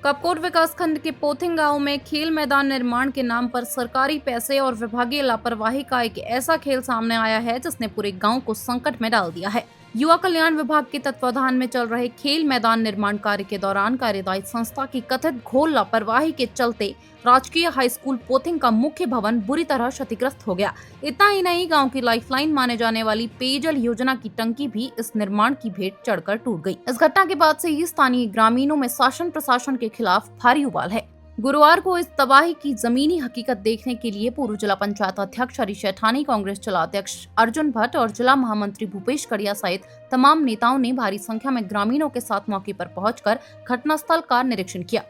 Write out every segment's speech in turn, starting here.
कपकोट विकासखंड के पोथिंग गांव में खेल मैदान निर्माण के नाम पर सरकारी पैसे और विभागीय लापरवाही का एक ऐसा खेल सामने आया है जिसने पूरे गांव को संकट में डाल दिया है। युवा कल्याण विभाग के तत्वाधान में चल रहे खेल मैदान निर्माण कार्य के दौरान कार्यदायी संस्था की कथित घोर लापरवाही के चलते राजकीय हाई स्कूल पोथिंग का मुख्य भवन बुरी तरह क्षतिग्रस्त हो गया। इतना ही नहीं, गांव की लाइफलाइन माने जाने वाली पेयजल योजना की टंकी भी इस निर्माण की भेंट चढ़कर टूट गई। इस घटना के बाद से ही स्थानीय ग्रामीणों में शासन प्रशासन के खिलाफ भारी उबाल है। गुरुवार को इस तबाही की जमीनी हकीकत देखने के लिए पूर्व जिला पंचायत अध्यक्ष हरीश शैठानी, कांग्रेस जिला अध्यक्ष अर्जुन भट्ट और जिला महामंत्री भूपेश कड़िया सहित तमाम नेताओं ने भारी संख्या में ग्रामीणों के साथ मौके पर पहुंचकर घटनास्थल का निरीक्षण किया।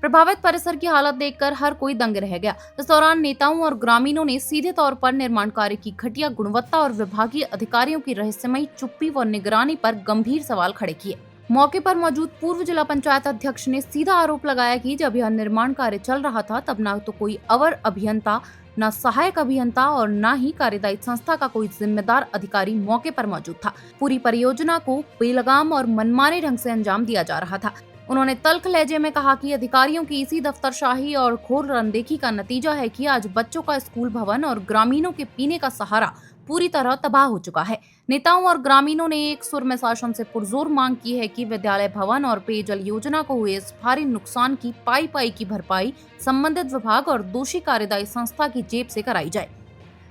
प्रभावित परिसर की हालत देखकर हर कोई दंग रह गया। इस दौरान नेताओं और ग्रामीणों ने सीधे तौर पर निर्माण कार्य की घटिया गुणवत्ता और विभागीय अधिकारियों की रहस्यमयी चुप्पी व निगरानी पर गंभीर सवाल खड़े किए। मौके पर मौजूद पूर्व जिला पंचायत अध्यक्ष ने सीधा आरोप लगाया कि जब यह निर्माण कार्य चल रहा था तब न तो कोई अवर अभियंता, न सहायक अभियंता और न ही कार्यदायी संस्था का कोई जिम्मेदार अधिकारी मौके पर मौजूद था। पूरी परियोजना को बेलगाम और मनमाने ढंग से अंजाम दिया जा रहा था। उन्होंने तल्ख लहजे में कहा कि अधिकारियों की इसी दफ्तरशाही और घोर अनदेखी का नतीजा है कि आज बच्चों का स्कूल भवन और ग्रामीणों के पीने का सहारा पूरी तरह तबाह हो चुका है। नेताओं और ग्रामीणों ने एक सुर में शासन से पुरजोर मांग की है कि विद्यालय भवन और पेयजल योजना को हुए इस भारी नुकसान की पाई की भरपाई संबंधित विभाग और दोषी कार्यदायी संस्था की जेब से कराई जाए।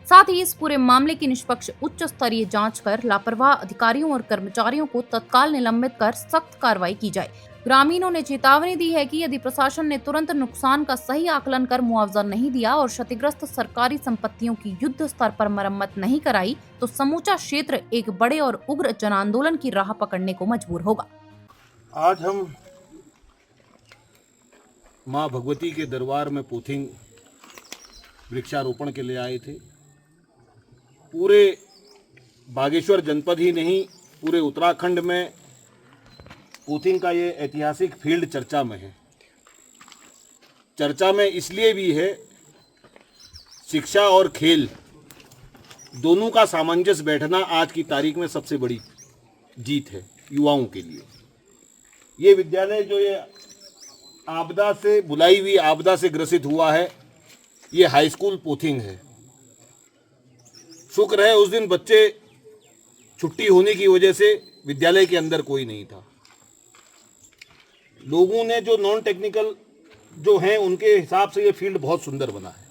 साथ ही इस पूरे मामले की निष्पक्ष उच्च स्तरीय जांच कर लापरवाह अधिकारियों और कर्मचारियों को तत्काल निलंबित कर सख्त कार्रवाई की जाए। ग्रामीणों ने चेतावनी दी है कि यदि प्रशासन ने तुरंत नुकसान का सही आकलन कर मुआवजा नहीं दिया और क्षतिग्रस्त सरकारी संपत्तियों की युद्ध स्तर पर मरम्मत नहीं कराई तो समूचा क्षेत्र एक बड़े और उग्र जन आंदोलन की राह पकड़ने को मजबूर होगा। आज हम मां भगवती के दरबार में पोथिंग वृक्षारोपण के लिए आए थे। पूरे बागेश्वर जनपद ही नहीं, पूरे उत्तराखंड में पोथिंग का ये ऐतिहासिक फील्ड चर्चा में है। चर्चा में इसलिए भी है, शिक्षा और खेल दोनों का सामंजस्य बैठना आज की तारीख में सबसे बड़ी जीत है युवाओं के लिए। ये विद्यालय जो ये आपदा से बुलाई हुई आपदा से ग्रसित हुआ है, ये हाई स्कूल पोथिंग है। शुक्र है उस दिन बच्चे छुट्टी होने की वजह से विद्यालय के अंदर कोई नहीं था। लोगों ने जो नॉन टेक्निकल जो हैं उनके हिसाब से ये फील्ड बहुत सुंदर बना है,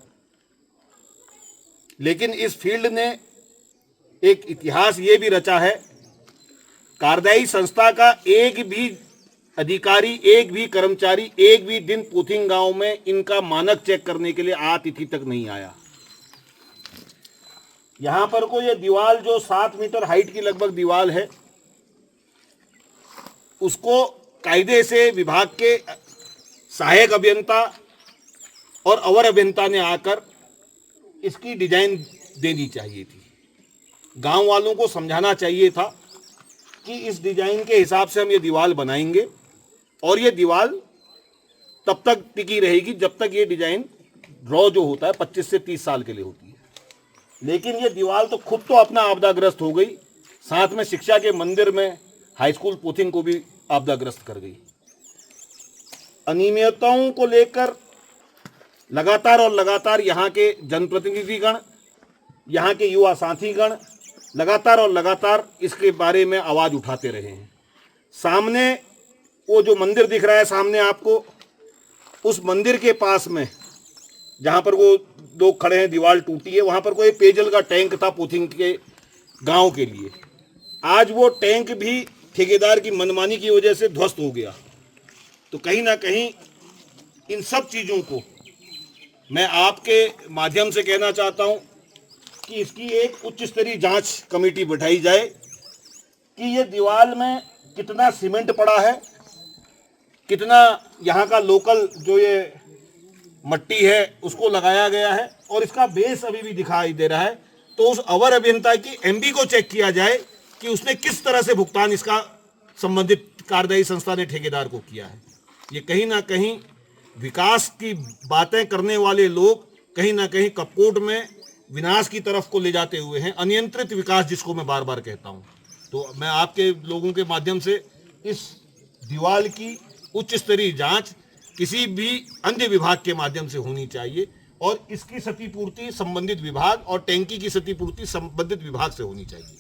लेकिन इस फील्ड ने एक इतिहास ये भी रचा है। कार्यदायी संस्था का एक भी अधिकारी, एक भी कर्मचारी, एक भी दिन पोथिंग गांव में इनका मानक चेक करने के लिए आतिथि तक नहीं आया। यहां पर को ये दीवार जो 7 मीटर हाइट की लगभग दीवार है, उसको कायदे से विभाग के सहायक अभियंता और अवर अभियंता ने आकर इसकी डिजाइन देनी चाहिए थी। गांव वालों को समझाना चाहिए था कि इस डिजाइन के हिसाब से हम ये दीवार बनाएंगे और ये दीवार तब तक टिकी रहेगी जब तक ये डिजाइन ड्रॉ जो होता है 25 से 30 साल के लिए होती है। लेकिन ये दीवार तो खुद तो अपना आपदाग्रस्त हो गई, साथ में शिक्षा के मंदिर में हाई स्कूल पोथिंग को भी आपदाग्रस्त कर गई। अनियमितताओं को लेकर लगातार यहाँ के जनप्रतिनिधिगण, यहाँ के युवा साथीगण लगातार इसके बारे में आवाज उठाते रहे हैं। सामने वो जो मंदिर दिख रहा है सामने आपको, उस मंदिर के पास में जहाँ पर वो लोग खड़े हैं, दीवार टूटी है, वहाँ पर कोई पेयजल का टैंक था पोथिंग के गांव के लिए। आज वो टैंक भी ठेकेदार की मनमानी की वजह से ध्वस्त हो गया। तो कहीं ना कहीं इन सब चीज़ों को मैं आपके माध्यम से कहना चाहता हूं कि इसकी एक उच्च स्तरीय जांच कमेटी बैठाई जाए कि ये दीवार में कितना सीमेंट पड़ा है, कितना यहाँ का लोकल जो ये मट्टी है उसको लगाया गया है और इसका बेस अभी भी दिखाई दे रहा है। तो उस अवर अभियंता की एमबी को चेक किया जाए कि उसने किस तरह से भुगतान इसका संबंधित कार्यदायी संस्था ने ठेकेदार को किया है। ये कहीं ना कहीं विकास की बातें करने वाले लोग कहीं ना कहीं कपकोट में विनाश की तरफ को ले जाते हुए हैं, अनियंत्रित विकास जिसको मैं बार बार कहता हूं। तो मैं आपके लोगों के माध्यम से इस दीवार की उच्च स्तरीय जांच किसी भी अन्य विभाग के माध्यम से होनी चाहिए और इसकी क्षतिपूर्ति संबंधित विभाग और टैंकी की क्षतिपूर्ति संबंधित विभाग से होनी चाहिए।